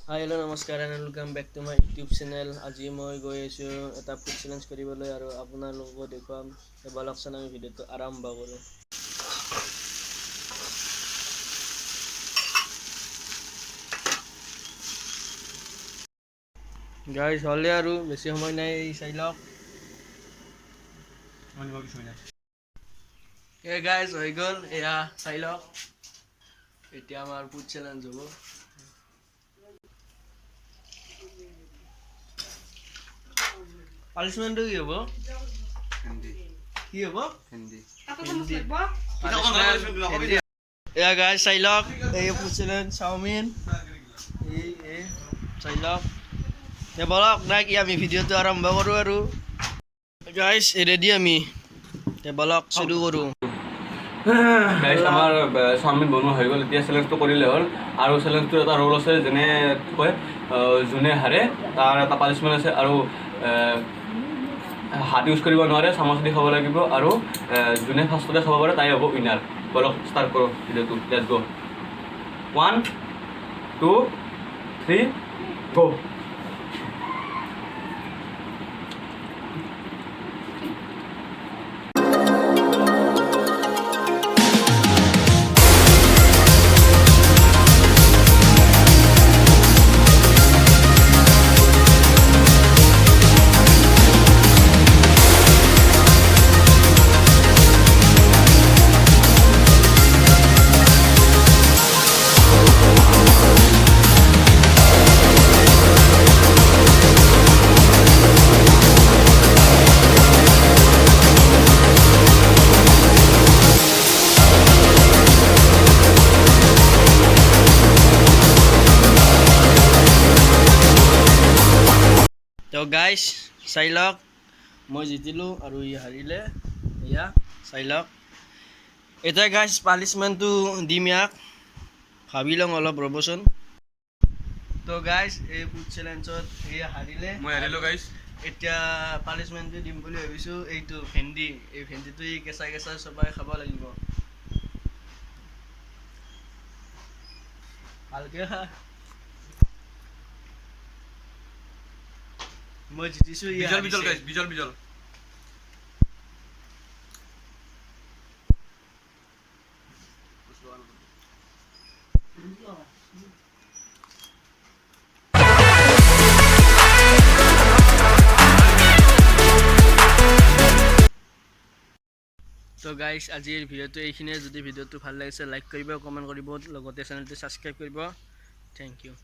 Hi, hello, namaskar and welcome back to my YouTube channel. আজি মই গৈ আছো এটা ফুড চেলেঞ্জ কৰিবলৈ আৰু আপোনালোকক দেখুৱাম বলকচোন আমি ভিডিঅ'টো আৰম্ভ কৰোঁ। গাইজ হ'লে আৰু বেছি সময় নাই চাই লওক। গাইজ হৈ গ'ল এয়া চাই লওক। এতিয়া আমাৰ ফুড চেলেঞ্জ হ'ব। পানিশমেন্টটো কি হ'ব? কি হ'ব? এয়া গাইজ চাই লওক এই ফুড চেলেঞ্জ চাওমিন এই চাই লওক। বলক নাই কি আমি ভিডিঅ'টো আৰম্ভ কৰোঁ আৰু গাইজ ৰেডি আমি বলক শুৰু কৰোঁ। গাইজ আমাৰ চাওমিন বনোৱা হৈ গ'ল। এতিয়া চেলেঞ্জটো কৰিলে হ'ল আৰু চেলেঞ্জটোৰ এটা ৰোল আছে, যেনে কয় যোনে হাৰে তাৰ এটা পানিছমেণ্ট আছে আৰু হাত ইউজ কৰিব নোৱাৰে, চামুচ দি খাব লাগিব আৰু যোনে ফাৰ্ষ্টতে খাব পাৰে তাই হ'ব উইনাৰ। বলক ষ্টাৰ্ট কৰোঁ ভিডিঅ'টো, লেটছ গ'। 1 2 3 গ'। তো গাইজ চাই লওক মই জিতিলোঁ আৰু ই হাৰিলে। এয়া চাই লওক। এতিয়া গাইজ পানিছমেণ্টটো দিম ইয়াক, ভাবি লওঁ অলপ ৰ'বচোন। তো গাইজ এই ফুড চেলেঞ্জত এই হাৰিলে, মই হাৰিলোঁ গাইজ। এতিয়া পানিছমেণ্টটো দিম বুলি ভাবিছোঁ। এইটো ভেন্দি, এই ভেন্দিটো ই কেঁচা কেঁচা চবাই খাব লাগিব। ভালকৈ খা। মই জিতিছোঁ, ই বিজল বিজল হাৰিছে। গাইজ, বিজল বিজল। তো গাইজ আজিৰ ভিডিঅ'টো এইখিনিয়ে। যদি ভিডিঅ'টো ভাল লাগিছে লাইক কৰিব, কমেণ্ট কৰিব, লগতে চেনেলটো ছাবস্ক্ৰাইব কৰিব। Thank U.